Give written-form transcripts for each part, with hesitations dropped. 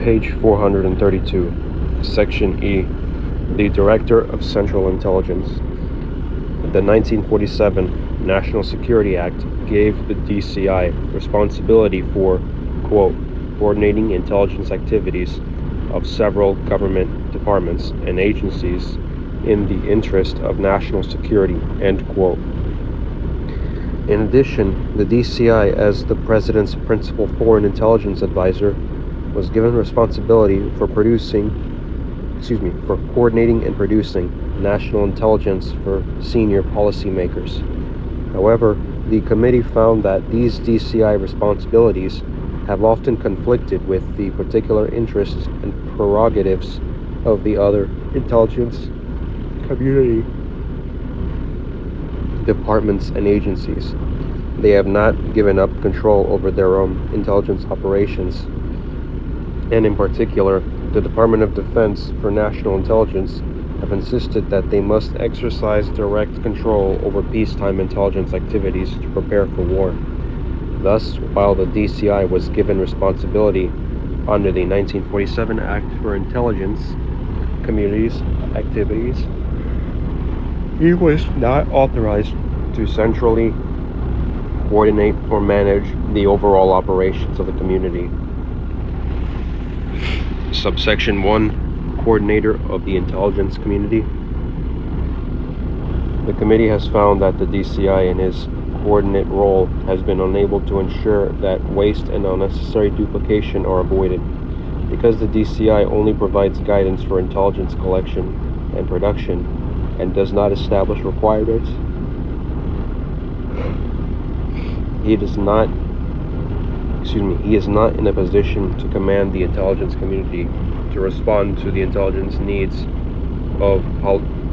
Page 432, Section E, the Director of Central Intelligence. The 1947 National Security Act gave the DCI responsibility for, quote, coordinating intelligence activities of several government departments and agencies in the interest of national security, end quote. In addition, the DCI, as the President's principal foreign intelligence advisor, was given responsibility for coordinating and producing national intelligence for senior policymakers. However, the committee found that these DCI responsibilities have often conflicted with the particular interests and prerogatives of the other intelligence community departments and agencies. They have not given up control over their own intelligence operations, and in particular, the Department of Defense for National Intelligence have insisted that they must exercise direct control over peacetime intelligence activities to prepare for war. Thus, while the DCI was given responsibility under the 1947 Act for Intelligence Communities activities, he was not authorized to centrally coordinate or manage the overall operations of the community. Subsection 1, Coordinator of the Intelligence Community. The committee has found that the DCI in his coordinate role has been unable to ensure that waste and unnecessary duplication are avoided. Because the DCI only provides guidance for intelligence collection and production and does not establish requirements, he is not in a position to command the intelligence community to respond to the intelligence needs of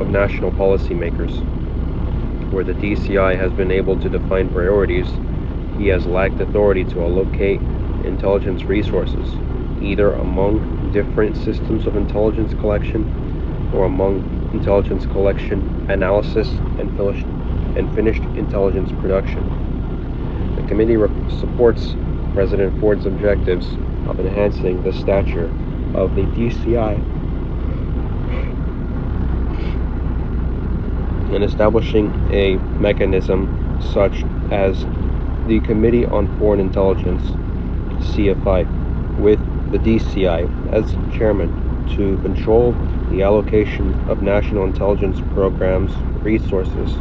national policymakers. Where the DCI has been able to define priorities, he has lacked authority to allocate intelligence resources, either among different systems of intelligence collection or among intelligence collection, analysis, and finished intelligence production. The committee supports President Ford's objectives of enhancing the stature of the DCI and establishing a mechanism such as the Committee on Foreign Intelligence, CFI, with the DCI as chairman to control the allocation of national intelligence programs resources.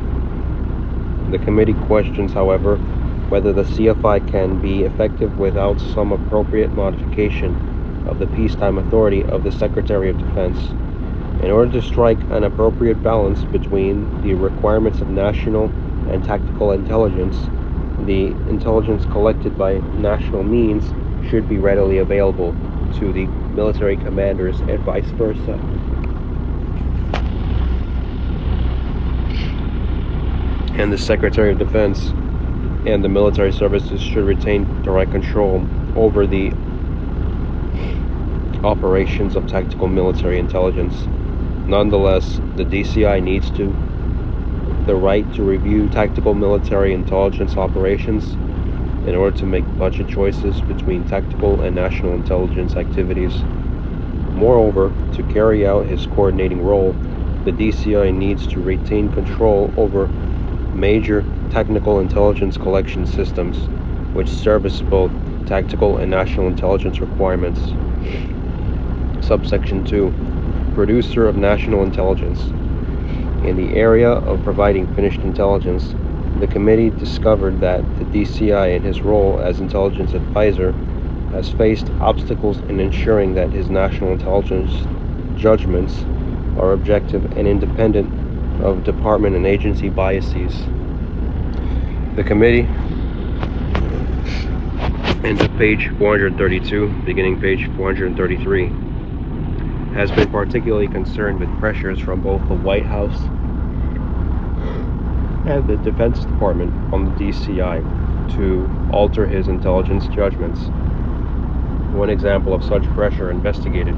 The committee questions, however, whether the CFI can be effective without some appropriate modification of the peacetime authority of the Secretary of Defense. In order to strike an appropriate balance between the requirements of national and tactical intelligence, the intelligence collected by national means should be readily available to the military commanders and vice versa. And the Secretary of Defense and the military services should retain direct control over the operations of tactical military intelligence. Nonetheless, the DCI needs the right to review tactical military intelligence operations in order to make budget choices between tactical and national intelligence activities. Moreover, to carry out his coordinating role, the DCI needs to retain control over major technical intelligence collection systems, which service both tactical and national intelligence requirements. Subsection 2, Producer of National Intelligence. In the area of providing finished intelligence, the committee discovered that the DCI, in his role as intelligence advisor, has faced obstacles in ensuring that his national intelligence judgments are objective and independent of department and agency biases. The committee, end of page 432, beginning page 433, has been particularly concerned with pressures from both the White House and the Defense Department on the DCI to alter his intelligence judgments. One example of such pressure investigated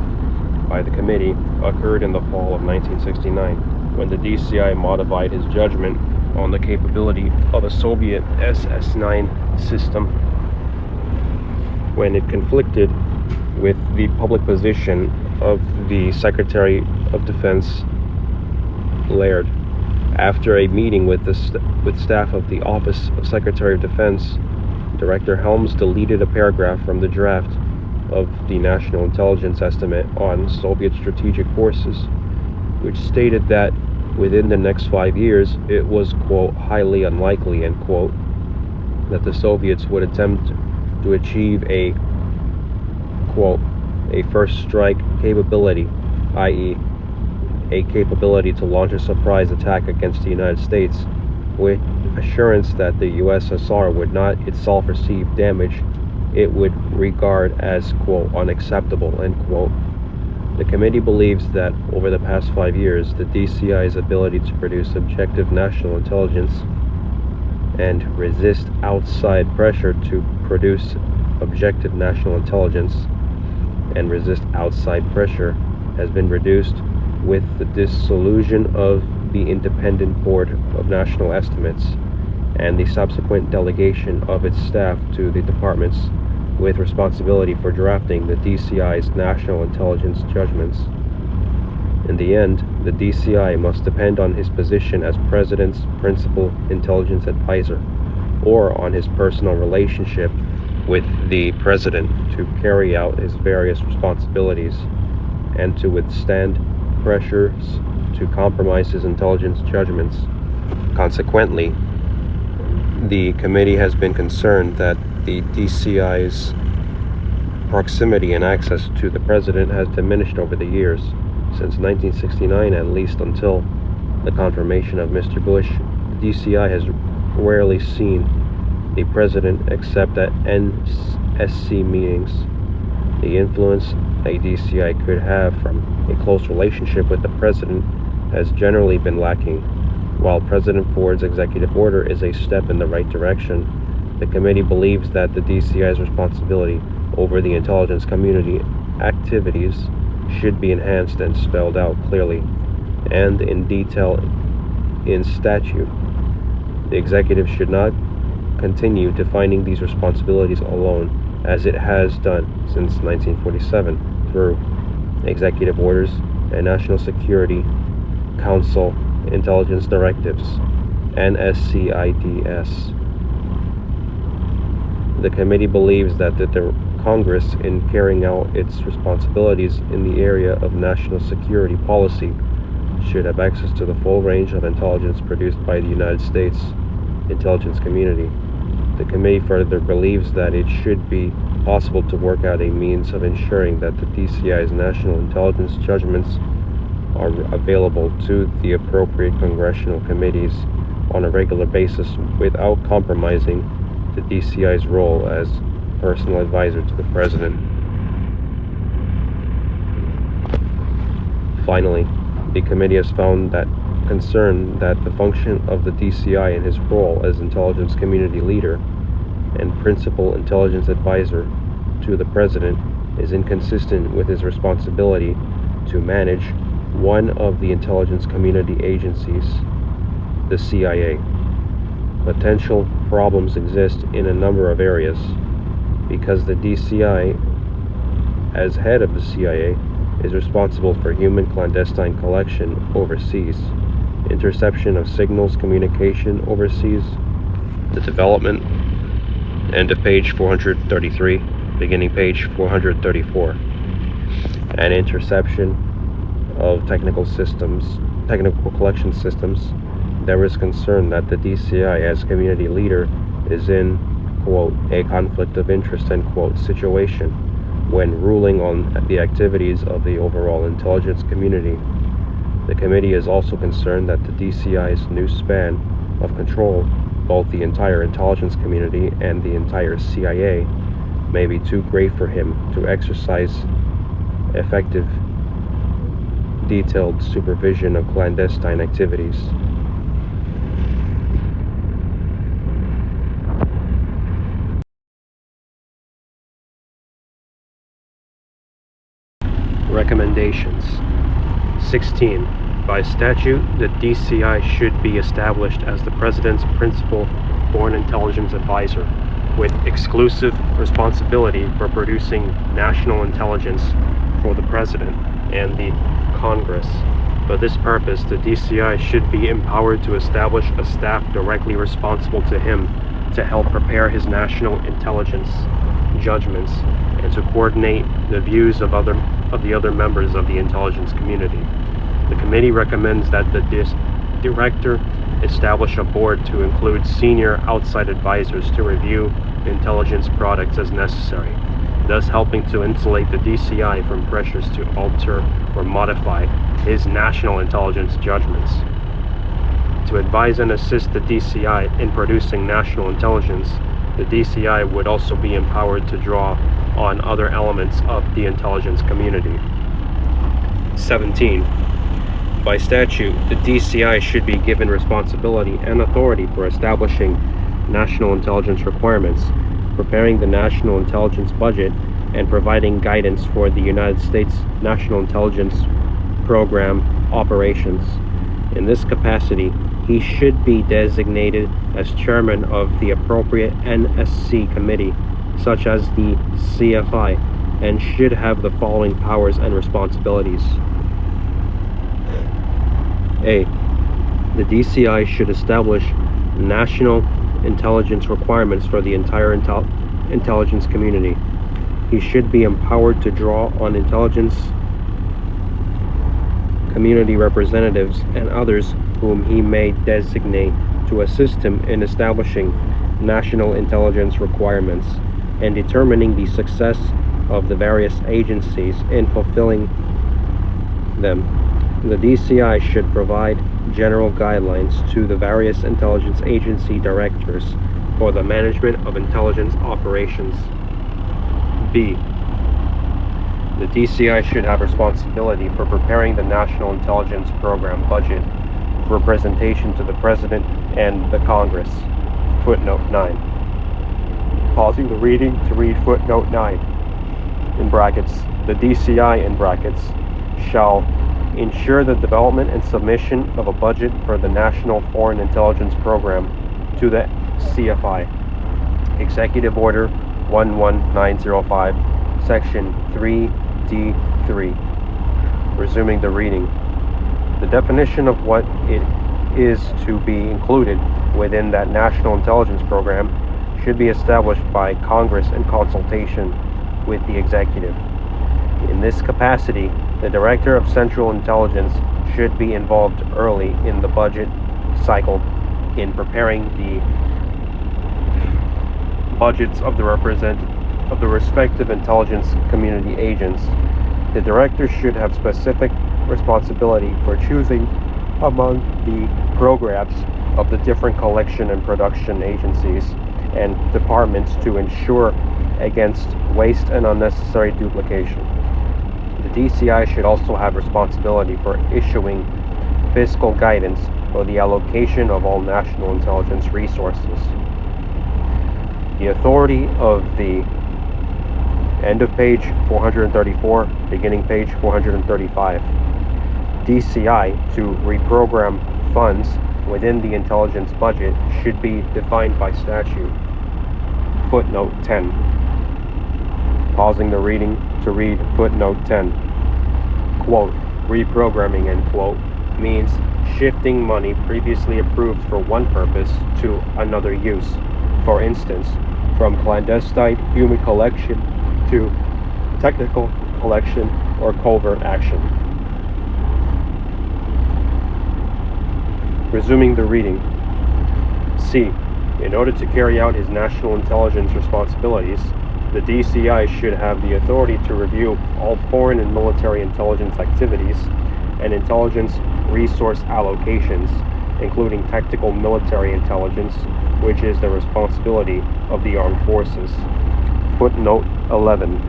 by the committee occurred in the fall of 1969, when the DCI modified his judgment on the capability of a Soviet SS-9 system when it conflicted with the public position of the Secretary of Defense, Laird. After a meeting with staff of the Office of Secretary of Defense, Director Helms deleted a paragraph from the draft of the National Intelligence Estimate on Soviet Strategic Forces, which stated that within the next 5 years, it was, quote, highly unlikely, end quote, that the Soviets would attempt to achieve a, quote, a first strike capability, i.e., a capability to launch a surprise attack against the United States, with assurance that the USSR would not itself receive damage it would regard as, quote, unacceptable, end quote. The committee believes that over the past 5 years, the DCI's ability to produce objective national intelligence and resist outside pressure to produce objective national intelligence and resist outside pressure has been reduced with the dissolution of the Independent Board of National Estimates and the subsequent delegation of its staff to the departments with responsibility for drafting the DCI's national intelligence judgments. In the end, the DCI must depend on his position as President's principal intelligence advisor or on his personal relationship with the President to carry out his various responsibilities and to withstand pressures to compromise his intelligence judgments. Consequently, the committee has been concerned that the DCI's proximity and access to the President has diminished over the years. Since 1969, at least until the confirmation of Mr. Bush, the DCI has rarely seen the President except at NSC meetings. The influence a DCI could have from a close relationship with the President has generally been lacking. While President Ford's executive order is a step in the right direction, the committee believes that the DCI's responsibility over the intelligence community activities should be enhanced and spelled out clearly and in detail in statute. The executive should not continue defining these responsibilities alone, as it has done since 1947 through executive orders and National Security Council Intelligence Directives, NSCIDS. The committee believes that the Congress, in carrying out its responsibilities in the area of national security policy, should have access to the full range of intelligence produced by the United States intelligence community. The committee further believes that it should be possible to work out a means of ensuring that the DCI's national intelligence judgments are available to the appropriate congressional committees on a regular basis without compromising the DCI's role as personal advisor to the President. Finally, the committee has found that concern that the function of the DCI and his role as intelligence community leader and principal intelligence advisor to the President is inconsistent with his responsibility to manage one of the intelligence community agencies, the CIA. Potential problems exist in a number of areas because the DCI, as head of the CIA, is responsible for human clandestine collection overseas, interception of signals communication overseas, the development, end of page 433, beginning page 434, and interception of technical collection systems. There is concern that the DCI as community leader is in, quote, a conflict of interest, end quote, situation when ruling on the activities of the overall intelligence community. The committee is also concerned that the DCI's new span of control, both the entire intelligence community and the entire CIA, may be too great for him to exercise effective, detailed supervision of clandestine activities. Recommendations. 16. By statute, the DCI should be established as the President's principal foreign intelligence advisor, with exclusive responsibility for producing national intelligence for the President and the Congress. For this purpose, the DCI should be empowered to establish a staff directly responsible to him to help prepare his national intelligence judgments and to coordinate the views of the other members of the intelligence community. The committee recommends that the director establish a board to include senior outside advisors to review intelligence products as necessary, thus helping to insulate the DCI from pressures to alter or modify his national intelligence judgments. To advise and assist the DCI in producing national intelligence, the DCI would also be empowered to draw on other elements of the intelligence community. 17. By statute, the DCI should be given responsibility and authority for establishing national intelligence requirements, preparing the national intelligence budget, and providing guidance for the United States National Intelligence Program operations. In this capacity, he should be designated as chairman of the appropriate NSC committee, such as the CFI, and should have the following powers and responsibilities. A. The DCI should establish national intelligence requirements for the entire intelligence community. He should be empowered to draw on intelligence community representatives and others whom he may designate to assist him in establishing national intelligence requirements and determining the success of the various agencies in fulfilling them. The DCI should provide general guidelines to the various intelligence agency directors for the management of intelligence operations. B. The DCI should have responsibility for preparing the National Intelligence Program budget for presentation to the President and the Congress. Footnote 9. Pausing the reading to read footnote 9. In brackets, the DCI in brackets shall ensure the development and submission of a budget for the National Foreign Intelligence Program to the CFI. Executive Order 11905, Section 3D3. Resuming the reading. The definition of what it is to be included within that National Intelligence Program should be established by Congress in consultation with the Executive. In this capacity, the Director of Central Intelligence should be involved early in the budget cycle in preparing the budgets of the respective intelligence community agents. The Director should have specific responsibility for choosing among the programs of the different collection and production agencies and departments to ensure against waste and unnecessary duplication. The DCI should also have responsibility for issuing fiscal guidance for the allocation of all national intelligence resources. The authority of the end of page 434, beginning page 435. DCI to reprogram funds within the intelligence budget should be defined by statute. Footnote 10. Pausing the reading to read footnote 10. Quote, reprogramming, end quote, means shifting money previously approved for one purpose to another use. For instance, from clandestine human collection to technical collection or covert action. Resuming the reading. C. In order to carry out his national intelligence responsibilities, the DCI should have the authority to review all foreign and military intelligence activities and intelligence resource allocations, including tactical military intelligence, which is the responsibility of the armed forces. Footnote 11.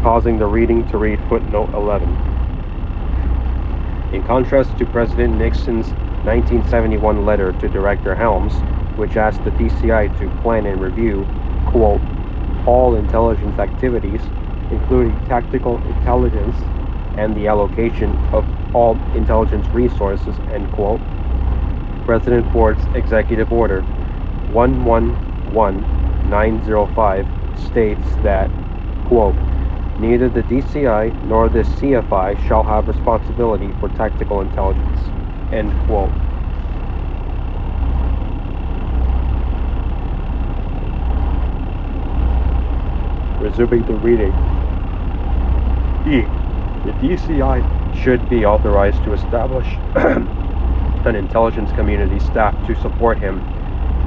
Pausing the reading to read footnote 11. In contrast to President Nixon's 1971 letter to Director Helms, which asked the DCI to plan and review, quote, all intelligence activities, including tactical intelligence and the allocation of all intelligence resources, end quote, President Ford's Executive Order 111 905 states that, quote, neither the DCI nor the CFI shall have responsibility for tactical intelligence, end quote. Resuming the reading. E. The DCI should be authorized to establish an intelligence community staff to support him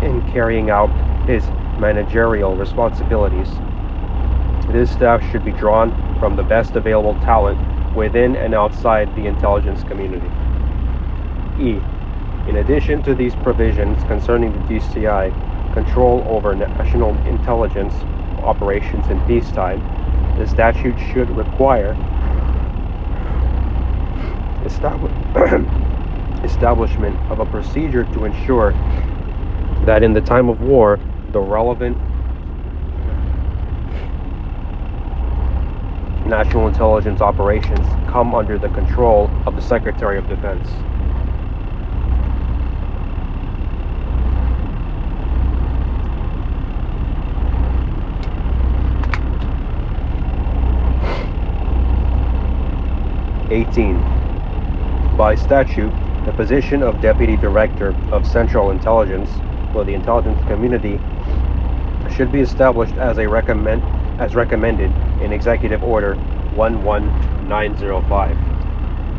in carrying out his managerial responsibilities. This staff should be drawn from the best available talent within and outside the intelligence community. E. In addition to these provisions concerning the DCI, control over national intelligence operations in peacetime, the statute should require establishment of a procedure to ensure that in the time of war, the relevant national intelligence operations come under the control of the Secretary of Defense. By statute, the position of Deputy Director of Central Intelligence for the intelligence community should be established as recommended in Executive Order 11905.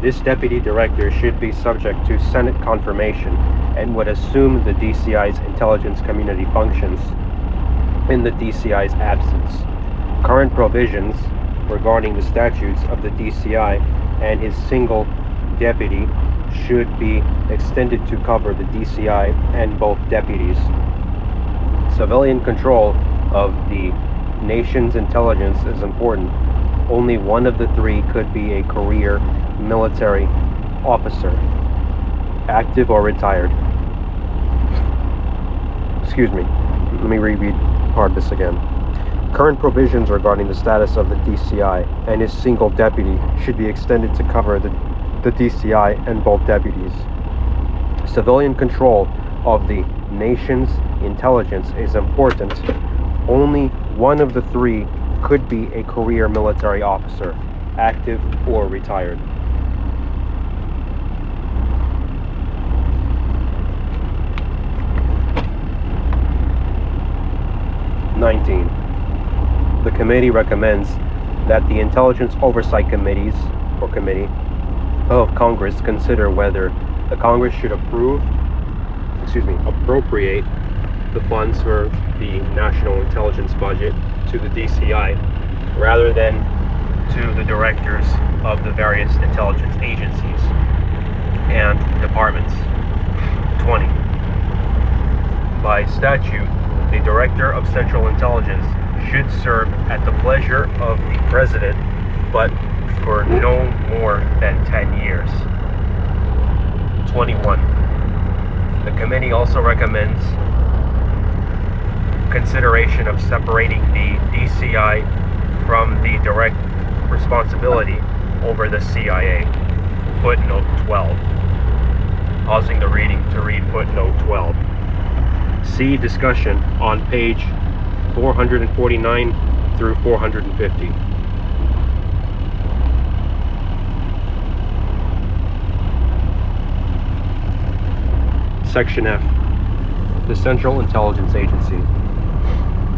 This Deputy Director should be subject to Senate confirmation and would assume the DCI's intelligence community functions in the DCI's absence. Current provisions regarding the statutes of the DCI and his single deputy should be extended to cover the DCI and both deputies. Civilian control of the nation's intelligence is important. Only one of the three could be a career military officer, active or retired. Excuse me, let me reread part of this again. Current provisions regarding the status of the DCI and his single deputy should be extended to cover the DCI and both deputies. Civilian control of the nation's intelligence is important. Only one of the three could be a career military officer, active or retired. The committee recommends that the Intelligence Oversight Committees or Committee of Congress consider whether the Congress should appropriate the funds for the national intelligence budget to the DCI rather than to the directors of the various intelligence agencies and departments. 20. By statute, the Director of Central Intelligence should serve at the pleasure of the President, but for no more than 10 years. 21. The committee also recommends consideration of separating the DCI from the direct responsibility over the CIA. Footnote 12. Pausing the reading to read footnote 12. See discussion on page 449 through 450. Section F. The Central Intelligence Agency.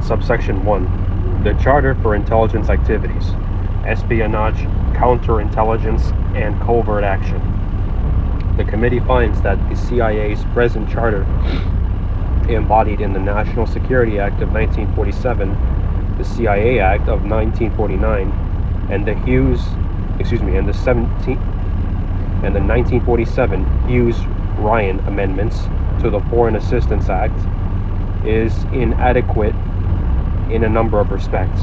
Subsection 1. The Charter for Intelligence Activities, Espionage, Counterintelligence, and Covert Action. The committee finds that the CIA's present charter, embodied in the National Security Act of 1947, the CIA Act of 1949, and the 1947 Hughes-Ryan amendments to the Foreign Assistance Act, is inadequate in a number of respects.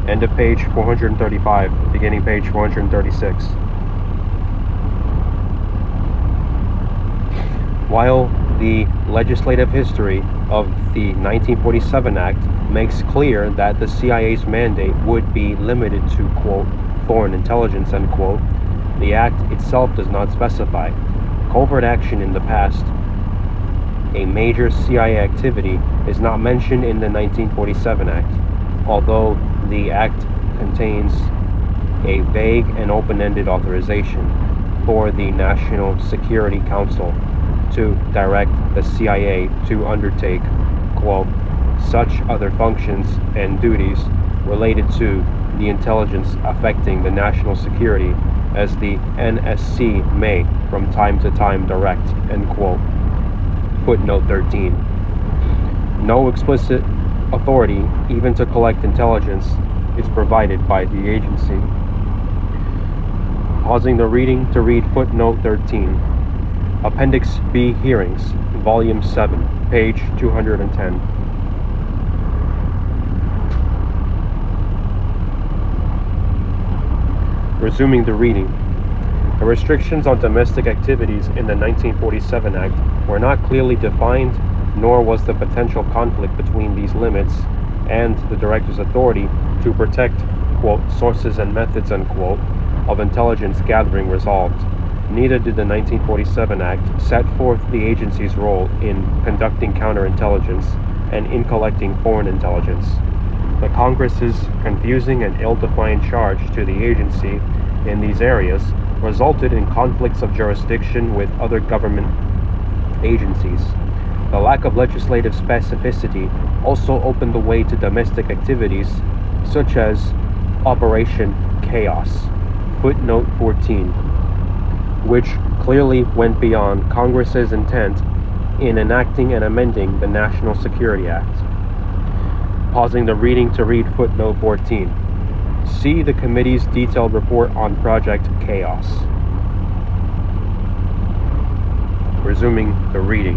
End of page 435, beginning page 436. While the legislative history of the 1947 Act makes clear that the CIA's mandate would be limited to, quote, foreign intelligence, end quote, the Act itself does not specify. Covert action in the past a major CIA activity is not mentioned in the 1947 Act, although the Act contains a vague and open-ended authorization for the National Security Council to direct the CIA to undertake, quote, such other functions and duties related to the intelligence affecting the national security as the NSC may from time to time direct, end quote. Footnote 13. No explicit authority, even to collect intelligence, is provided by the agency. Pausing the reading to read footnote 13. Appendix B Hearings, Volume 7, page 210. Resuming the reading. The restrictions on domestic activities in the 1947 Act were not clearly defined, nor was the potential conflict between these limits and the Director's authority to protect, quote, sources and methods, unquote, of intelligence gathering resolved. Neither did the 1947 Act set forth the agency's role in conducting counterintelligence and in collecting foreign intelligence. The Congress's confusing and ill-defined charge to the agency in these areas resulted in conflicts of jurisdiction with other government agencies. The lack of legislative specificity also opened the way to domestic activities such as Operation Chaos, footnote 14, which clearly went beyond Congress's intent in enacting and amending the National Security Act. Pausing the reading to read footnote 14. See the committee's detailed report on Project Chaos. Resuming the reading.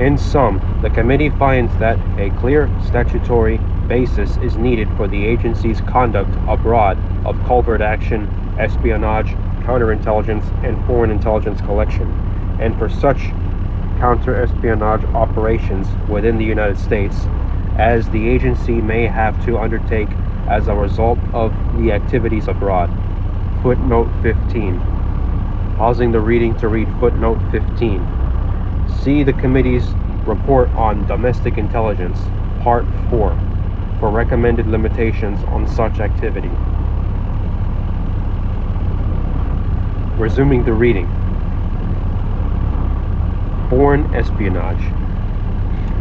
In sum, the committee finds that a clear statutory basis is needed for the agency's conduct abroad of covert action, espionage, counterintelligence, and foreign intelligence collection, and for such counter-espionage operations within the United States as the agency may have to undertake as a result of the activities abroad. Footnote 15. Pausing the reading to read footnote 15. See the committee's report on domestic intelligence, Part 4, for recommended limitations on such activity. Resuming the reading. Foreign espionage.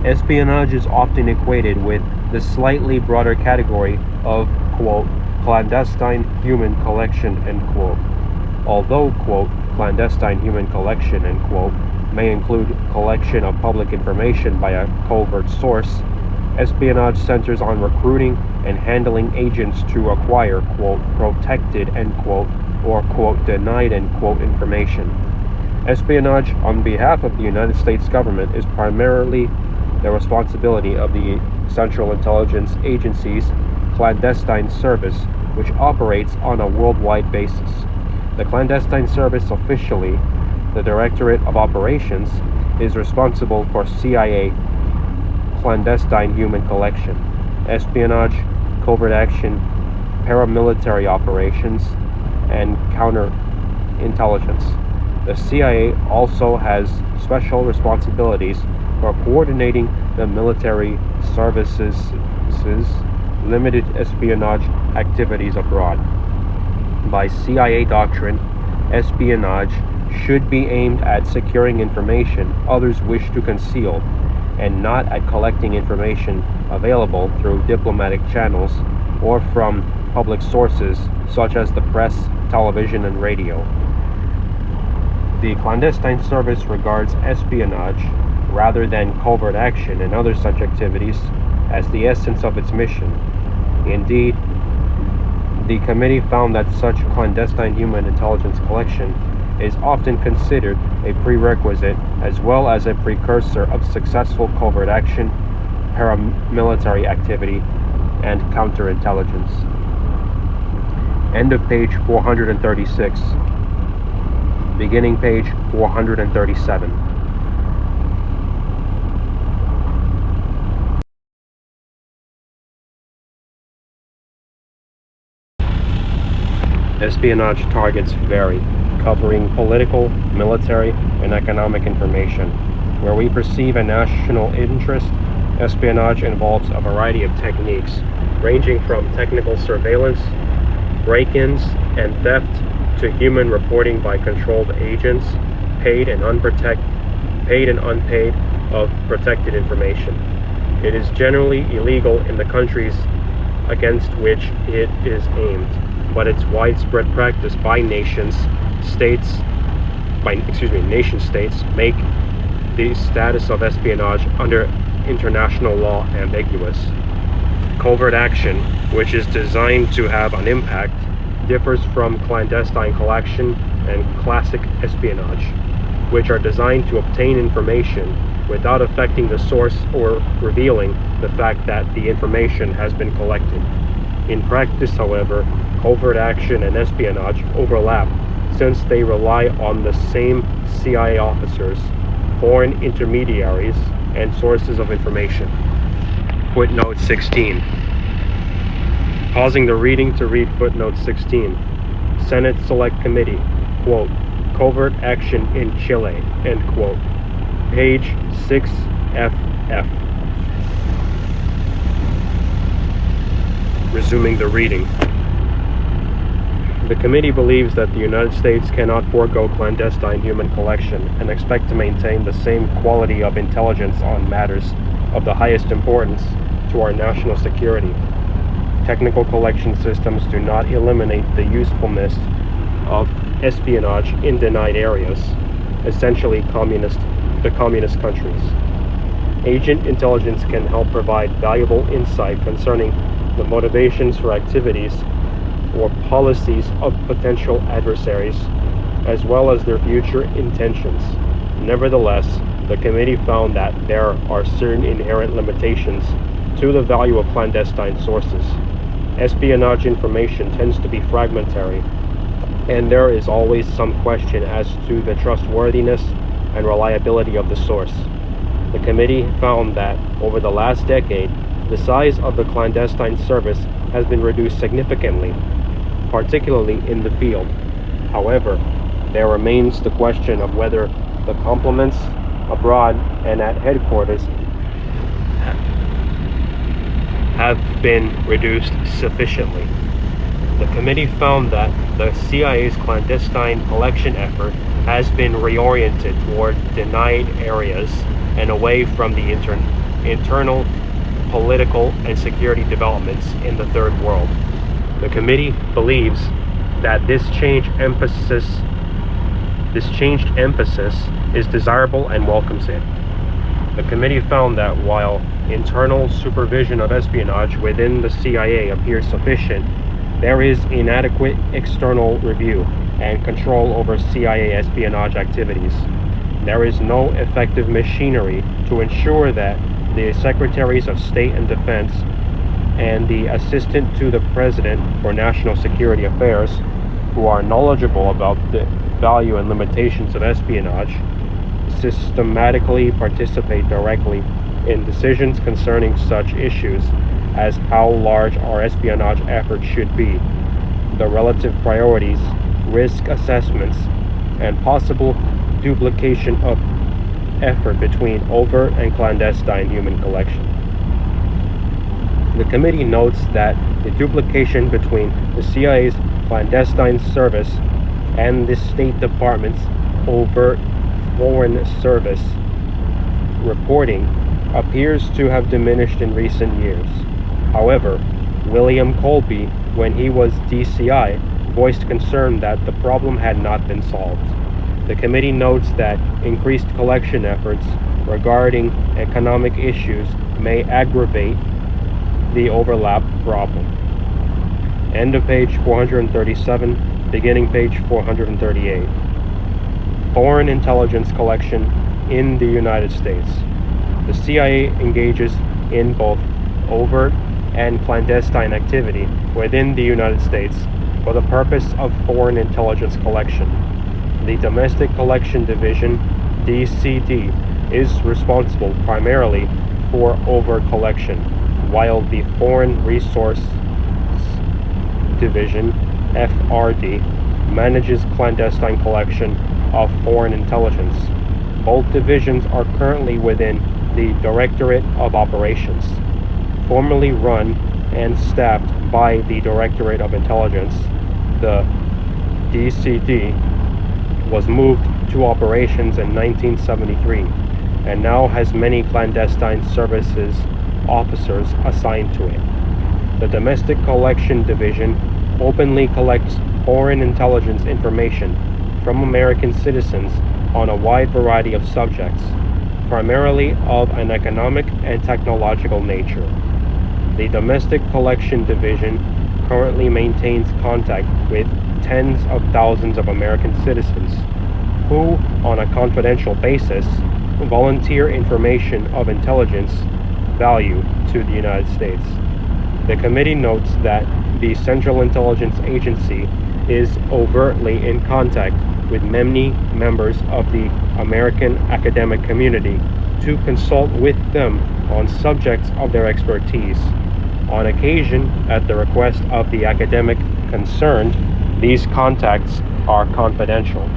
Espionage is often equated with the slightly broader category of, quote, clandestine human collection, end quote. Although, quote, clandestine human collection, end quote, may include collection of public information by a covert source, espionage centers on recruiting and handling agents to acquire, quote, protected, end quote, or, quote, denied, end quote, information. Espionage on behalf of the United States government is primarily the responsibility of the Central Intelligence Agency's clandestine service, which operates on a worldwide basis. The clandestine service, officially the Directorate of Operations, is responsible for CIA clandestine human collection, espionage, covert action, paramilitary operations, and counterintelligence. The CIA also has special responsibilities for coordinating the military services' limited espionage activities abroad. By CIA doctrine, espionage should be aimed at securing information others wish to conceal, and not at collecting information available through diplomatic channels or from public sources such as the press, television, and radio. The clandestine service regards espionage, rather than covert action and other such activities, as the essence of its mission. Indeed, the committee found that such clandestine human intelligence collection is often considered a prerequisite as well as a precursor of successful covert action, paramilitary activity, and counterintelligence. End of page 436. Beginning page 437. Espionage targets vary, covering political, military, and economic information. Where we perceive a national interest, espionage involves a variety of techniques, ranging from technical surveillance, break-ins, and theft, to human reporting by controlled agents, paid and unpaid, of protected information. It is generally illegal in the countries against which it is aimed, but its widespread practice by nation states make the status of espionage under international law ambiguous. Covert action, which is designed to have an impact, differs from clandestine collection and classic espionage, which are designed to obtain information without affecting the source or revealing the fact that the information has been collected. In practice, however, covert action and espionage overlap, since they rely on the same CIA officers, foreign intermediaries, and sources of information. Footnote 16. Pausing the reading to read footnote 16. Senate Select Committee, quote, Covert Action in Chile, end quote. Page 6FF. Resuming the reading. The committee believes that the United States cannot forego clandestine human collection and expect to maintain the same quality of intelligence on matters of the highest importance to our national security. Technical collection systems do not eliminate the usefulness of espionage in denied areas, essentially the communist countries. Agent intelligence can help provide valuable insight concerning the motivations for activities or policies of potential adversaries, as well as their future intentions. Nevertheless, the committee found that there are certain inherent limitations to the value of clandestine sources. Espionage information tends to be fragmentary, and there is always some question as to the trustworthiness and reliability of the source. The committee found that over the last decade, the size of the clandestine service has been reduced significantly, particularly in the field. However, there remains the question of whether the complements abroad and at headquarters have been reduced sufficiently. The committee found that the CIA's clandestine collection effort has been reoriented toward denied areas and away from the internal political and security developments in the Third World. The committee believes that this changed emphasis is desirable and welcomes it. The committee found that while internal supervision of espionage within the CIA appears sufficient, there is inadequate external review and control over CIA espionage activities. There is no effective machinery to ensure that the Secretaries of State and Defense and the Assistant to the President for National Security Affairs, who are knowledgeable about the value and limitations of espionage, systematically participate directly in decisions concerning such issues as how large our espionage effort should be, the relative priorities, risk assessments, and possible duplication of effort between overt and clandestine human collection. The committee notes that the duplication between the CIA's clandestine service and the State Department's overt foreign service reporting appears to have diminished in recent years. However, William Colby, when he was DCI, voiced concern that the problem had not been solved. The committee notes that increased collection efforts regarding economic issues may aggravate the overlap problem. End of page 437, beginning page 438. Foreign intelligence collection in the United States. The CIA engages in both overt and clandestine activity within the United States for the purpose of foreign intelligence collection. The Domestic Collection Division, DCD, is responsible primarily for overt collection, while the Foreign Resource Division, FRD, manages clandestine collection of foreign intelligence. Both divisions are currently within the Directorate of Operations, formerly run and staffed by the Directorate of Intelligence. The DCD was moved to operations in 1973 and now has many clandestine services officers assigned to it. The Domestic Collection Division openly collects foreign intelligence information from American citizens on a wide variety of subjects, primarily of an economic and technological nature. The Domestic Collection Division currently maintains contact with tens of thousands of American citizens who, on a confidential basis, volunteer information of intelligence value to the United States. The committee notes that the Central Intelligence Agency is overtly in contact with many members of the American academic community to consult with them on subjects of their expertise. On occasion, at the request of the academic concerned, these contacts are confidential.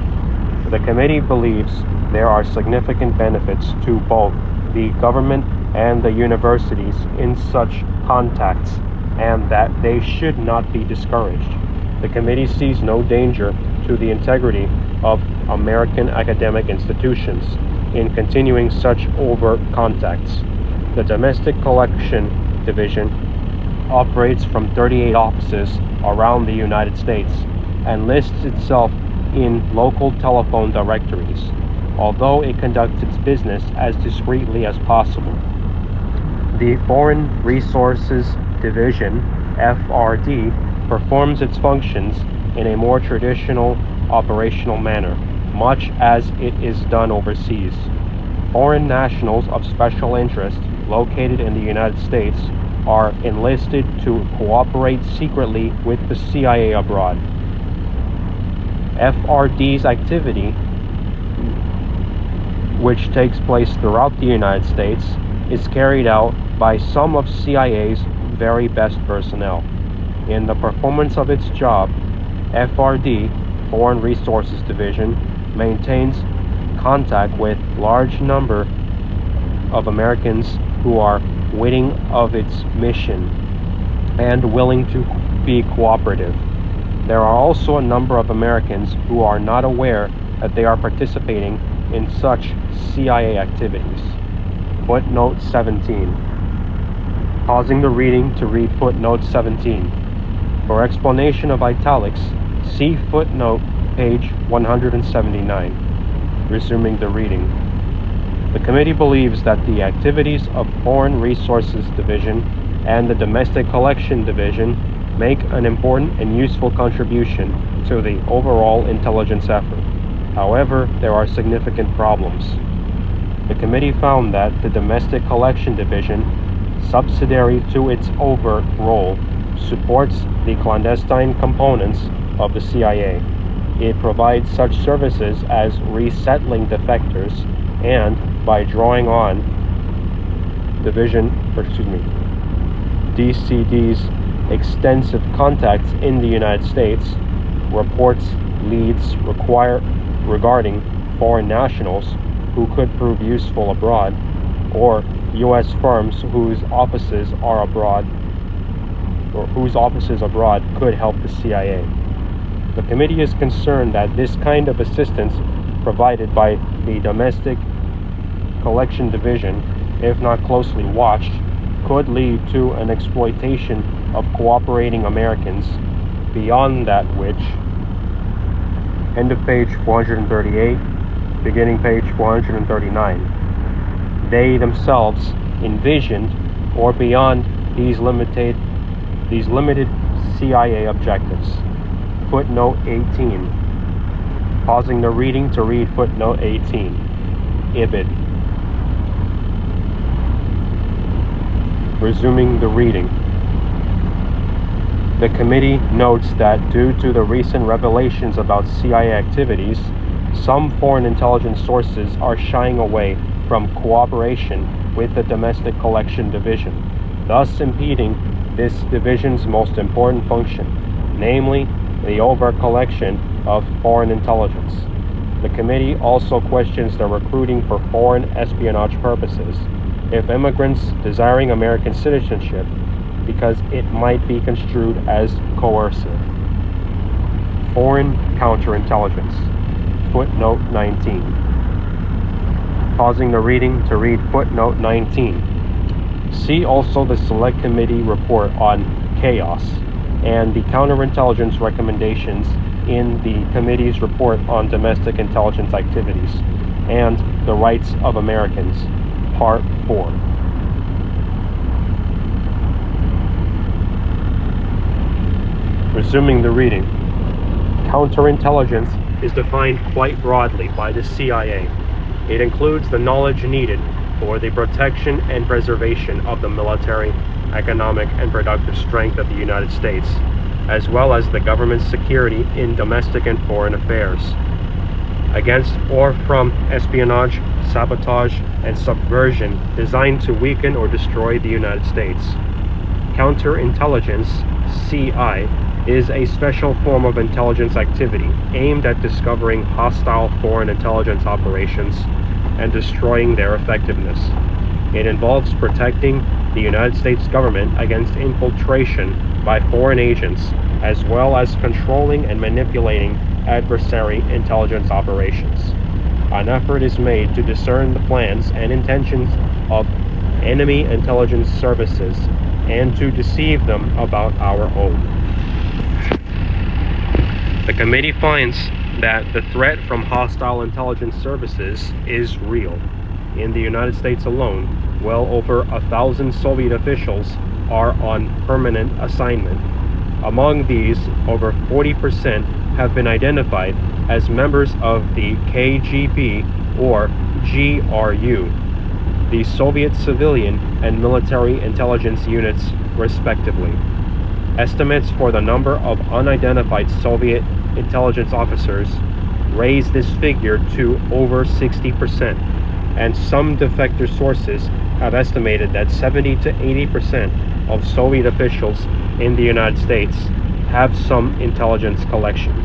The committee believes there are significant benefits to both the government and the universities in such contacts, and that they should not be discouraged. The committee sees no danger to the integrity of American academic institutions in continuing such overt contacts. The Domestic Collection Division operates from 38 offices around the United States and lists itself in local telephone directories, although it conducts its business as discreetly as possible. The Foreign Resources Division, FRD, performs its functions in a more traditional operational manner, much as it is done overseas. Foreign nationals of special interest located in the United States are enlisted to cooperate secretly with the CIA abroad. FRD's activity, which takes place throughout the United States, is carried out by some of CIA's very best personnel. In the performance of its job, FRD, Foreign Resources Division, maintains contact with large number of Americans who are witting of its mission and willing to be cooperative. There are also a number of Americans who are not aware that they are participating in such CIA activities. Footnote 17. Pausing the reading to read footnote 17. For explanation of italics, see footnote page 179. Resuming the reading. The committee believes that the activities of Foreign Resources Division and the Domestic Collection Division make an important and useful contribution to the overall intelligence effort. However, there are significant problems. The committee found that the Domestic Collection Division, subsidiary to its overt role, supports the clandestine components of the CIA. It provides such services as resettling defectors and, by drawing on DCD's extensive contacts in the United States, reports leads regarding foreign nationals who could prove useful abroad, or U.S. firms whose offices abroad could help the CIA. The committee is concerned that this kind of assistance provided by the Domestic Collection Division, if not closely watched, could lead to an exploitation of cooperating Americans beyond that which, end of page 438, beginning page 439, they themselves envisioned, or beyond these limited CIA objectives. Footnote 18. Pausing the reading to read footnote 18. Ibid. Resuming the reading. The committee notes that due to the recent revelations about CIA activities, some foreign intelligence sources are shying away from cooperation with the Domestic Collection Division, thus impeding this division's most important function, namely the overt collection of foreign intelligence. The committee also questions the recruiting for foreign espionage purposes if immigrants desiring American citizenship because it might be construed as coercive. Foreign counterintelligence. Footnote 19. Pausing the reading to read footnote 19. See also the Select Committee report on chaos and the counterintelligence recommendations in the committee's report on domestic intelligence activities and the rights of Americans, Part 4. Resuming the reading. Counterintelligence is defined quite broadly by the CIA. It includes the knowledge needed for the protection and preservation of the military, economic, and productive strength of the United States, as well as the government's security in domestic and foreign affairs, against or from espionage, sabotage, and subversion designed to weaken or destroy the United States. Counterintelligence, CI, is a special form of intelligence activity aimed at discovering hostile foreign intelligence operations and destroying their effectiveness. It involves protecting the United States government against infiltration by foreign agents, as well as controlling and manipulating adversary intelligence operations. An effort is made to discern the plans and intentions of enemy intelligence services and to deceive them about our own. The committee finds that the threat from hostile intelligence services is real. In the United States alone, well over 1,000 Soviet officials are on permanent assignment. Among these, over 40% have been identified as members of the KGB or GRU, the Soviet civilian and military intelligence units, respectively. Estimates for the number of unidentified Soviet intelligence officers raise this figure to over 60%, and some defector sources have estimated that 70 to 80% of Soviet officials in the United States have some intelligence connection.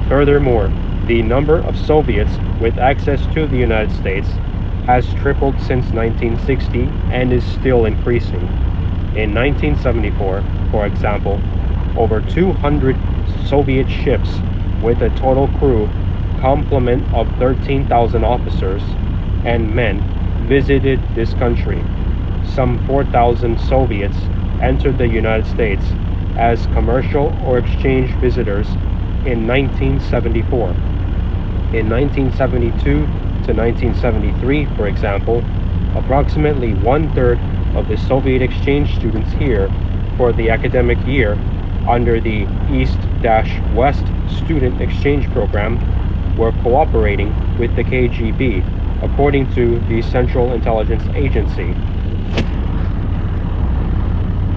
Furthermore, the number of Soviets with access to the United States has tripled since 1960 and is still increasing. In 1974, for example, over 200 Soviet ships with a total crew complement of 13,000 officers and men visited this country. Some 4,000 Soviets entered the United States as commercial or exchange visitors in 1974. In 1972 to 1973, for example, approximately one-third of the Soviet exchange students here for the academic year under the East-West student exchange program were cooperating with the KGB, according to the Central Intelligence Agency.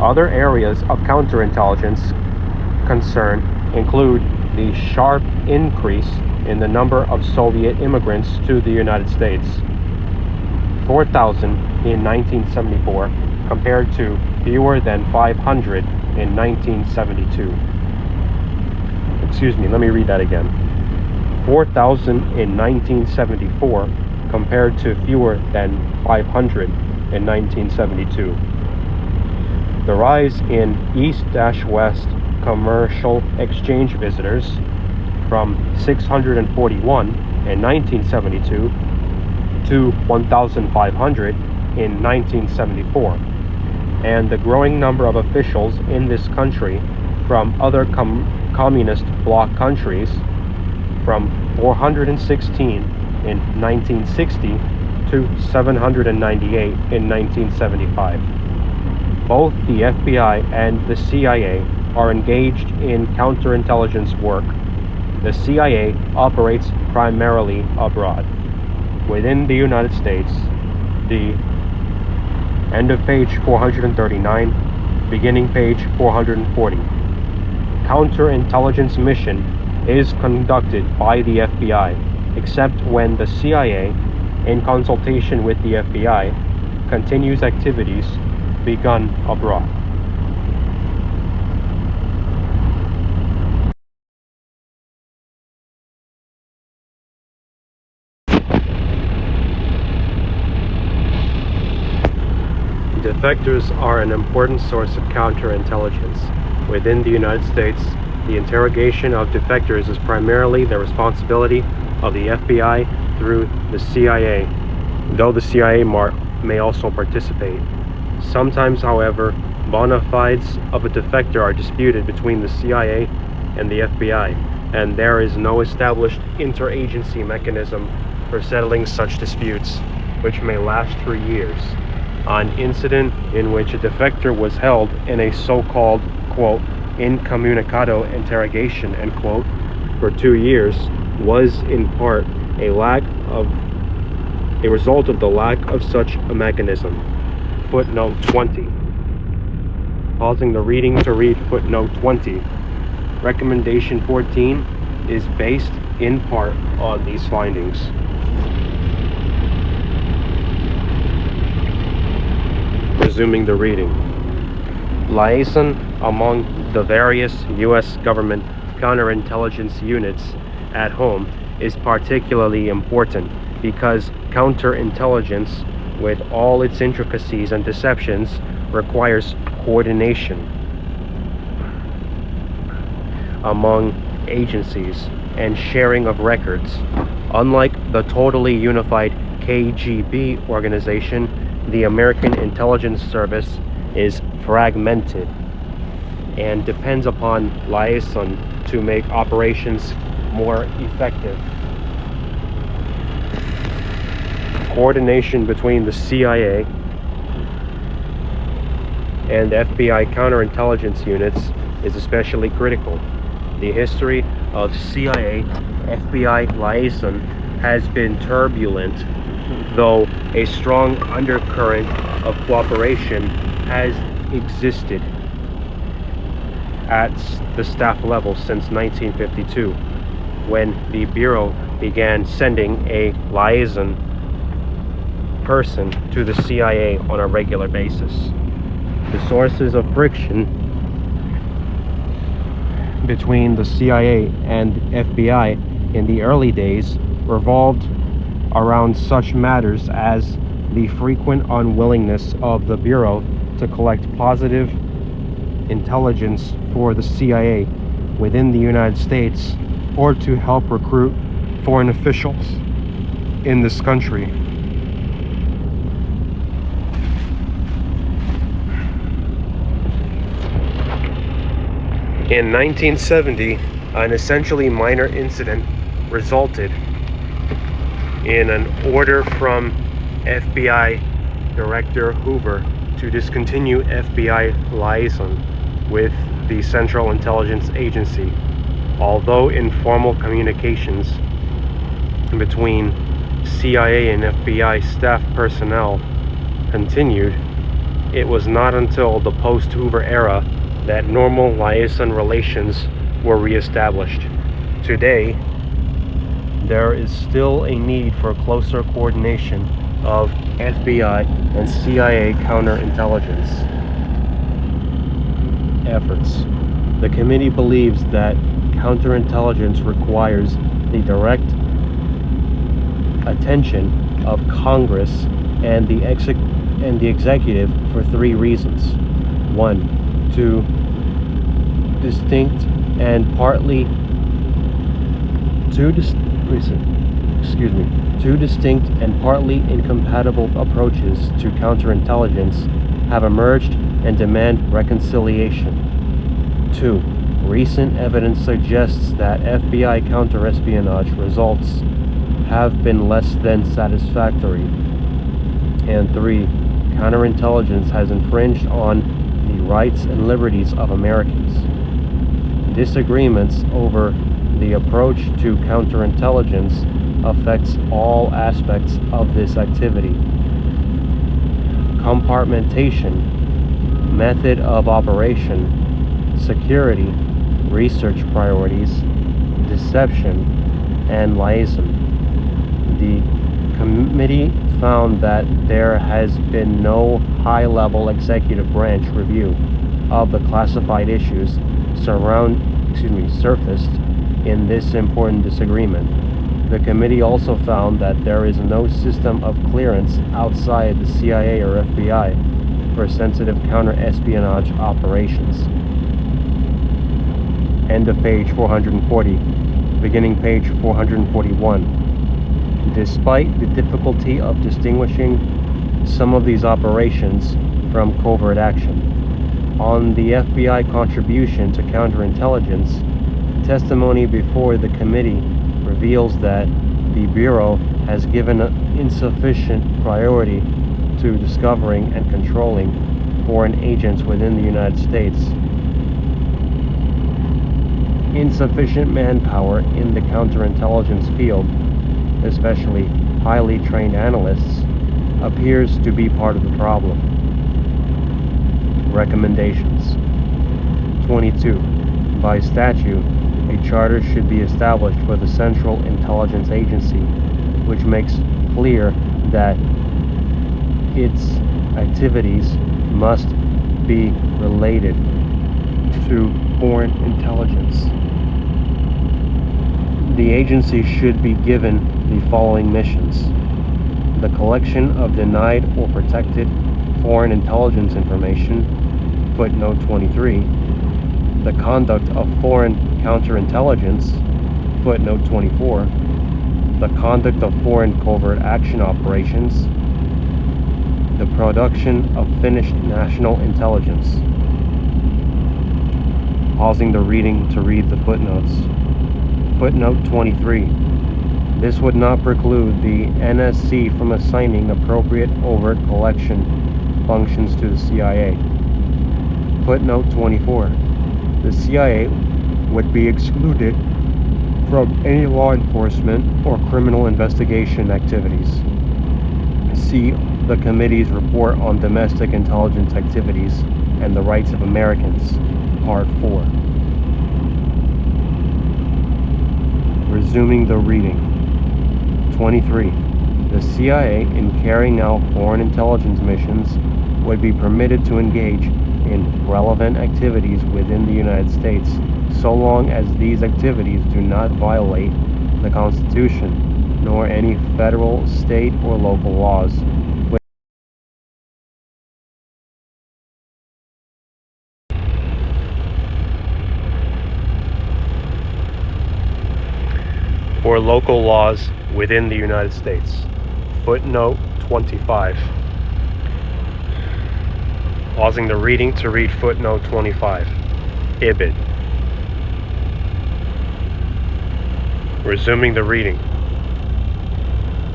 Other areas of counterintelligence concern include the sharp increase in the number of Soviet immigrants to the United States, 4,000 in 1974 compared to fewer than 500 in 1972. Let me read that again. 4,000 in 1974 compared to fewer than 500 in 1972. The rise in East-West commercial exchange visitors from 641 in 1972 to 1,500 in 1974, and the growing number of officials in this country from other communist bloc countries from 416 in 1960 to 798 in 1975. Both the FBI and the CIA are engaged in counterintelligence work. The CIA operates primarily abroad. Within the United States, the end of page 439, beginning page 440. Counterintelligence mission is conducted by the FBI, except when the CIA, in consultation with the FBI, continues activities begun abroad. Defectors are an important source of counterintelligence. Within the United States, the interrogation of defectors is primarily the responsibility of the FBI through the CIA, though the CIA may also participate. Sometimes, however, bona fides of a defector are disputed between the CIA and the FBI, and there is no established interagency mechanism for settling such disputes, which may last for years. An incident in which a defector was held in a so-called, quote, incommunicado interrogation, end quote, for 2 years was in part a result of the lack of such a mechanism. Footnote 20. Pausing the reading to read footnote 20. Recommendation 14 is based in part on these findings. Resuming the reading. Liaison among the various U.S. government counterintelligence units at home is particularly important because counterintelligence, with all its intricacies and deceptions, requires coordination among agencies and sharing of records. Unlike the totally unified KGB organization, the American Intelligence Service is fragmented and depends upon liaison to make operations more effective. Coordination between the CIA and FBI counterintelligence units is especially critical. The history of CIA-FBI liaison has been turbulent, though a strong undercurrent of cooperation has existed at the staff level since 1952, when the Bureau began sending a liaison person to the CIA on a regular basis. The sources of friction between the CIA and FBI in the early days revolved around such matters as the frequent unwillingness of the Bureau to collect positive intelligence for the CIA within the United States or to help recruit foreign officials in this country. In 1970, an essentially minor incident resulted in an order from FBI Director Hoover to discontinue FBI liaison with the Central Intelligence Agency. Although informal communications between CIA and FBI staff personnel continued, it was not until the post-Hoover era that normal liaison relations were reestablished. Today, there is still a need for closer coordination of FBI and CIA counterintelligence efforts. The committee believes that counterintelligence requires the direct attention of Congress and the executive for 3 reasons. 1, two distinct and partly incompatible approaches to counterintelligence have emerged and demand reconciliation. 2, recent evidence suggests that FBI counterespionage results have been less than satisfactory. And 3, counterintelligence has infringed on the rights and liberties of Americans. Disagreements over the approach to counterintelligence affects all aspects of this activity. Compartmentation, method of operation, security, research priorities, deception, and liaison. The committee found that there has been no high-level executive branch review of the classified issues surfaced in this important disagreement. The committee also found that there is no system of clearance outside the CIA or FBI for sensitive counter-espionage operations. End of page 440, beginning page 441. Despite the difficulty of distinguishing some of these operations from covert action, on the FBI contribution to counterintelligence, testimony before the committee reveals that the Bureau has given insufficient priority to discovering and controlling foreign agents within the United States. Insufficient manpower in the counterintelligence field, especially highly trained analysts, appears to be part of the problem. Recommendations. 22. By statute, a charter should be established for the Central Intelligence Agency, which makes clear that its activities must be related to foreign intelligence. The agency should be given the following missions: the collection of denied or protected foreign intelligence information, footnote 23, the conduct of foreign counterintelligence, footnote 24, the conduct of foreign covert action operations, the production of finished national intelligence. Pausing the reading to read the footnotes. Footnote 23. This would not preclude the NSC from assigning appropriate overt collection functions to the CIA. Footnote 24. The CIA would be excluded from any law enforcement or criminal investigation activities. See the committee's report on domestic intelligence activities and the rights of Americans, Part 4. Resuming the reading. 23. The CIA, in carrying out foreign intelligence missions, would be permitted to engage in relevant activities within the United States, so long as these activities do not violate the Constitution, nor any federal, state, or local laws. Or local laws within the United States. Footnote 25. Pausing the reading to read footnote 25. IBID. Resuming the reading.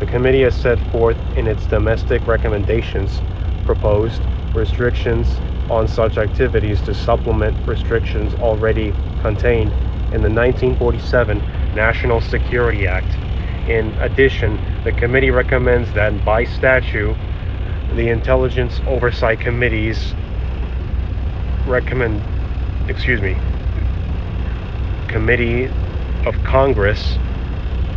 The committee has set forth in its domestic recommendations proposed restrictions on such activities to supplement restrictions already contained in the 1947 National Security Act. In addition, the committee recommends that by statute, the Intelligence Oversight Committee's Committee of Congress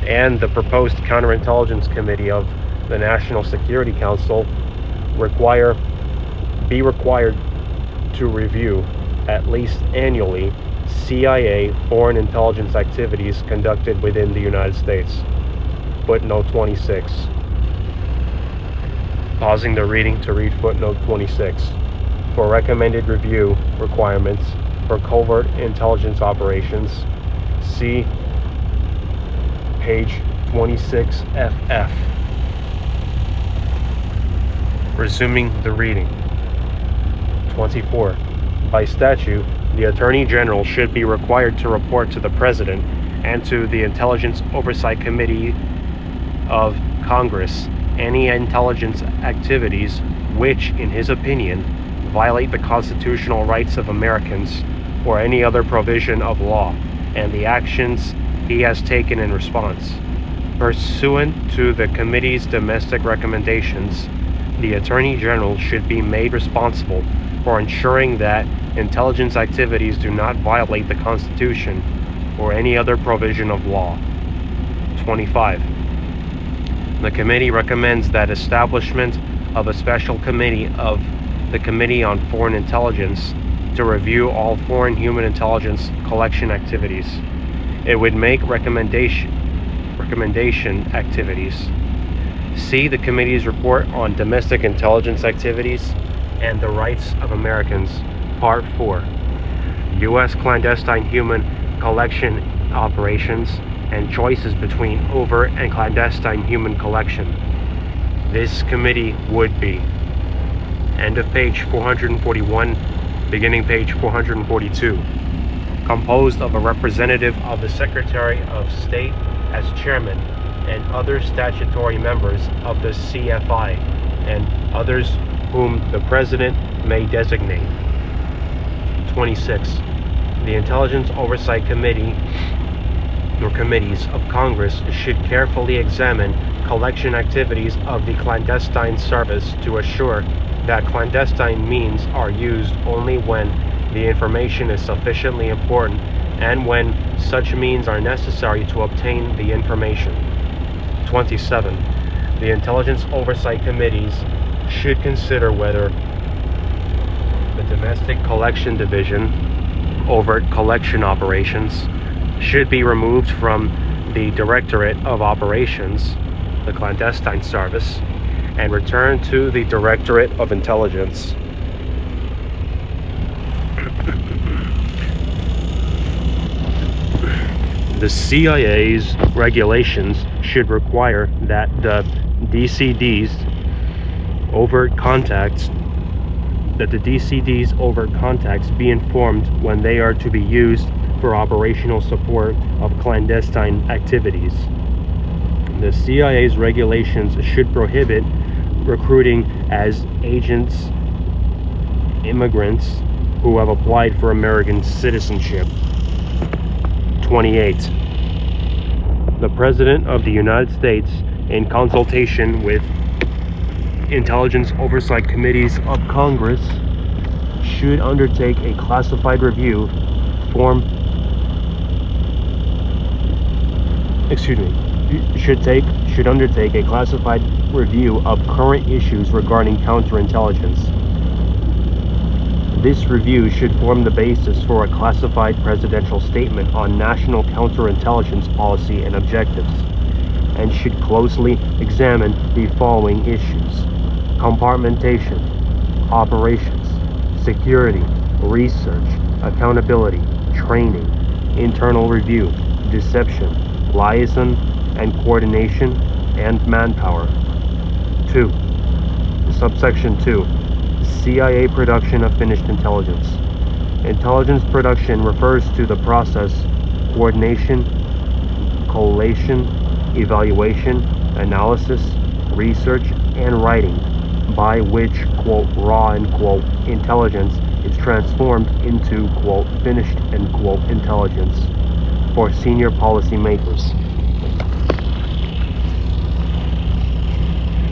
and the proposed Counterintelligence Committee of the National Security Council be required to review, at least annually, CIA foreign intelligence activities conducted within the United States. Footnote 26. Pausing the reading to read footnote 26. For recommended review requirements for covert intelligence operations, see page 26FF. Resuming the reading. 24. By statute, the Attorney General should be required to report to the President and to the Intelligence Oversight Committee of Congress any intelligence activities which, in his opinion, violate the constitutional rights of Americans or any other provision of law, and the actions he has taken in response. Pursuant to the committee's domestic recommendations, the Attorney General should be made responsible for ensuring that intelligence activities do not violate the Constitution or any other provision of law. 25. The committee recommends that establishment of a special committee of the Committee on Foreign Intelligence to review all foreign human intelligence collection activities. It would make recommendation activities. See the committee's report on domestic intelligence activities and the Rights of Americans, Part 4, U.S. Clandestine Human Collection Operations and Choices Between Overt and Clandestine Human Collection. This committee would be, end of page 441, beginning page 442, composed of a representative of the Secretary of State as chairman and other statutory members of the CFI and others whom the President may designate. 26. The Intelligence Oversight Committee or committees of Congress should carefully examine collection activities of the clandestine service to assure that clandestine means are used only when the information is sufficiently important and when such means are necessary to obtain the information. 27. The Intelligence Oversight Committees should consider whether the Domestic Collection Division, overt collection operations, should be removed from the Directorate of Operations, the clandestine service, and returned to the Directorate of Intelligence. The CIA's regulations should require that the DCD's overt contacts be informed when they are to be used for operational support of clandestine activities. The CIA's regulations should prohibit recruiting as agents immigrants who have applied for American citizenship. 28. The President of the United States, in consultation with Intelligence Oversight Committees of Congress, should undertake a classified review should undertake a classified review of current issues regarding counterintelligence. This review should form the basis for a classified presidential statement on national counterintelligence policy and objectives, and should closely examine the following issues: compartmentation, operations, security, research, accountability, training, internal review, deception, liaison and coordination, and manpower. 2. Subsection 2. CIA production of finished intelligence. Intelligence production refers to the process, coordination, collation, evaluation, analysis, research, and writing by which, quote, raw, end quote, intelligence is transformed into, quote, finished, end quote, intelligence for senior policymakers.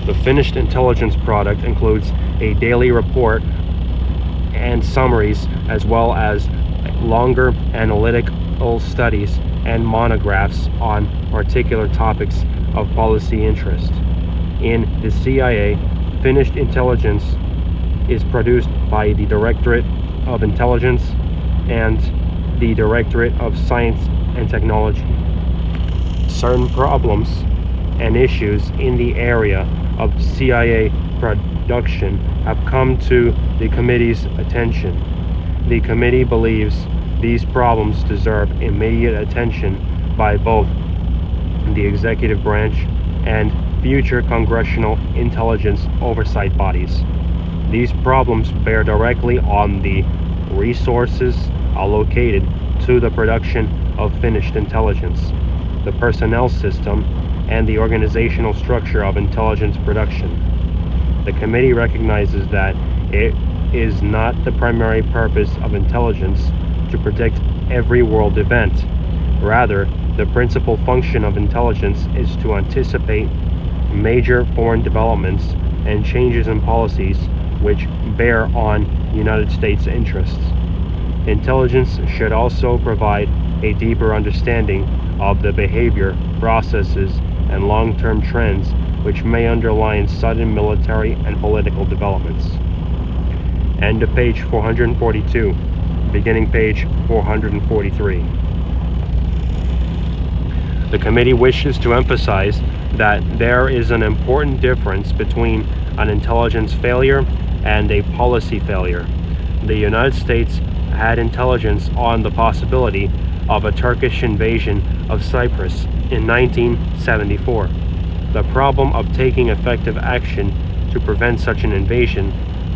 The finished intelligence product includes a daily report and summaries, as well as longer analytical studies and monographs on particular topics of policy interest. In the CIA, finished intelligence is produced by the Directorate of Intelligence and the Directorate of Science and Technology. Certain problems and issues in the area of CIA production have come to the committee's attention. The committee believes these problems deserve immediate attention by both the executive branch and future congressional intelligence oversight bodies. These problems bear directly on the resources allocated to the production of finished intelligence, the personnel system, and the organizational structure of intelligence production. The committee recognizes that it is not the primary purpose of intelligence to predict every world event. Rather, the principal function of intelligence is to anticipate major foreign developments and changes in policies which bear on United States interests. Intelligence should also provide a deeper understanding of the behavior, processes, and long-term trends which may underlie sudden military and political developments. End of page 442, beginning page 443. The committee wishes to emphasize that there is an important difference between an intelligence failure and a policy failure. The United States had intelligence on the possibility of a Turkish invasion of Cyprus in 1974. The problem of taking effective action to prevent such an invasion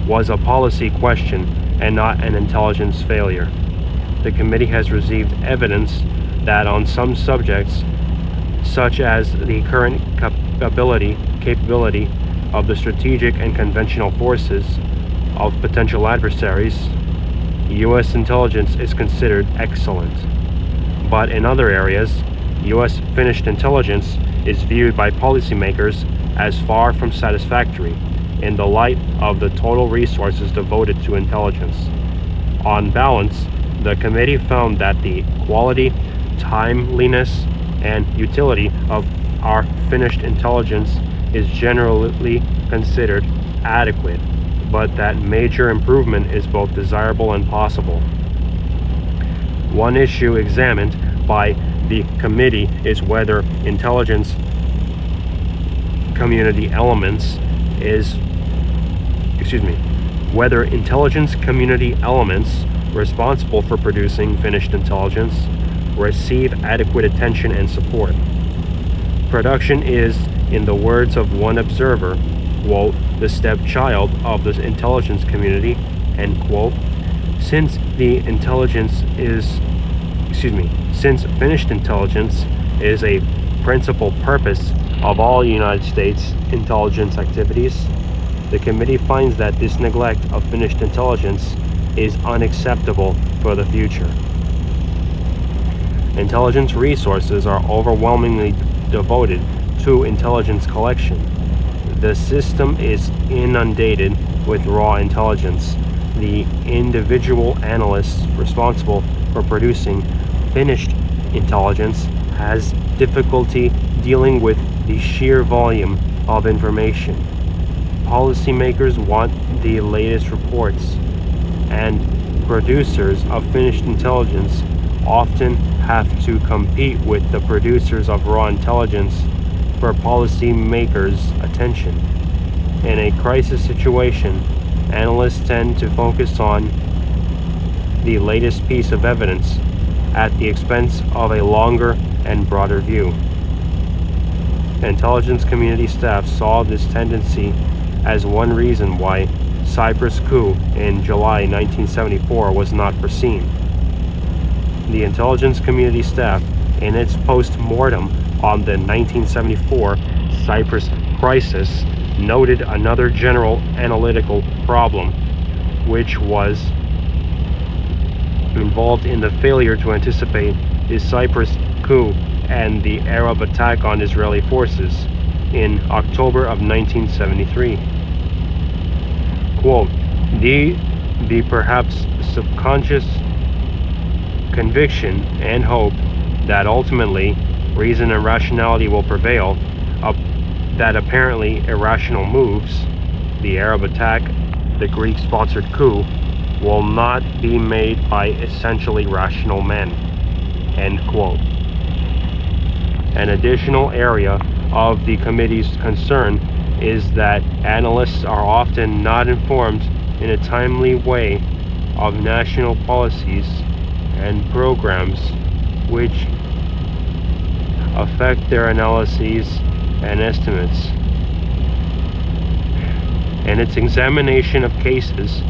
was a policy question and not an intelligence failure. The committee has received evidence that on some subjects, such as the current capability of the strategic and conventional forces of potential adversaries, U.S. intelligence is considered excellent. But in other areas, U.S. finished intelligence is viewed by policymakers as far from satisfactory in the light of the total resources devoted to intelligence. On balance, the committee found that the quality, timeliness, and utility of our finished intelligence is generally considered adequate, but that major improvement is both desirable and possible. One issue examined by the committee is whether intelligence community elements responsible for producing finished intelligence receive adequate attention and support. Production is, in the words of one observer, quote, the stepchild of the intelligence community, end quote. Since finished intelligence is a principal purpose of all United States intelligence activities, the committee finds that this neglect of finished intelligence is unacceptable for the future. Intelligence resources are overwhelmingly devoted to intelligence collection. The system is inundated with raw intelligence. The individual analyst responsible for producing finished intelligence has difficulty dealing with the sheer volume of information. Policymakers want the latest reports, and producers of finished intelligence often have to compete with the producers of raw intelligence for policymakers' attention. In a crisis situation, analysts tend to focus on the latest piece of evidence at the expense of a longer and broader view. Intelligence community staff saw this tendency as one reason why Cyprus coup in July 1974 was not foreseen. The intelligence community staff, in its post-mortem on the 1974 Cyprus crisis, noted another general analytical problem, which was involved in the failure to anticipate the Cyprus coup and the Arab attack on Israeli forces in October of 1973. Quote, the perhaps subconscious conviction and hope that ultimately reason and rationality will prevail, that apparently irrational moves, the Arab attack, the Greek-sponsored coup, will not be made by essentially rational men, end quote. An additional area of the committee's concern is that analysts are often not informed in a timely way of national policies and programs which affect their analyses and estimates. In its examination of cases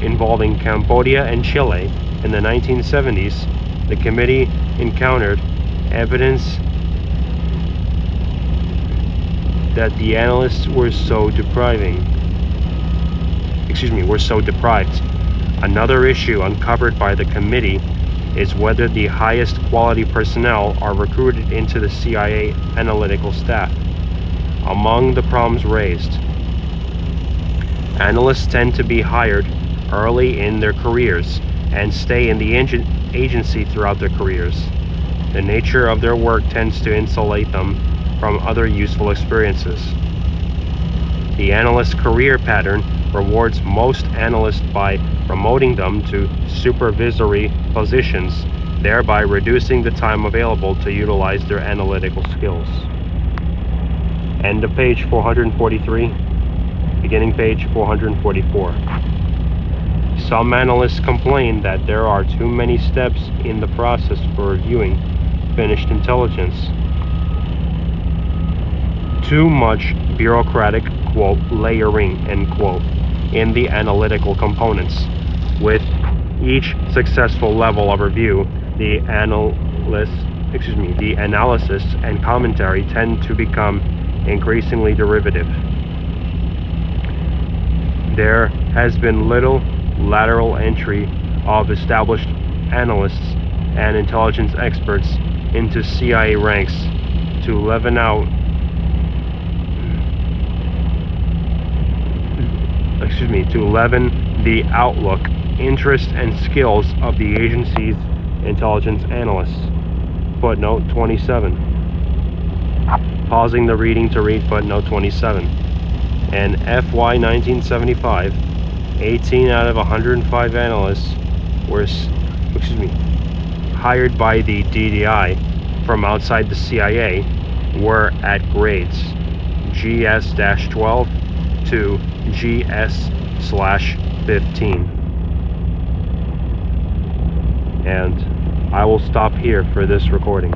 involving Cambodia and Chile in the 1970s, the committee encountered evidence that the analysts were so deprived. Another issue uncovered by the committee is whether the highest quality personnel are recruited into the CIA analytical staff. Among the problems raised, analysts tend to be hired early in their careers and stay in the agency throughout their careers. The nature of their work tends to insulate them from other useful experiences. The analyst career pattern rewards most analysts by promoting them to supervisory positions, thereby reducing the time available to utilize their analytical skills. End of page 443. beginning page 444. Some analysts complain that there are too many steps in the process for reviewing finished intelligence. Too much bureaucratic, quote, layering, end quote, in the analytical components. With each successful level of review, the analysis and commentary tend to become increasingly derivative. There has been little lateral entry of established analysts and intelligence experts into CIA ranks to leaven the outlook, interest, and skills of the agency's intelligence analysts. Footnote 27. Pausing the reading to read footnote 27. In FY 1975, 18 out of 105 analysts were hired by the DDI from outside the CIA were at grades GS-12 to GS/15. And I will stop here for this recording.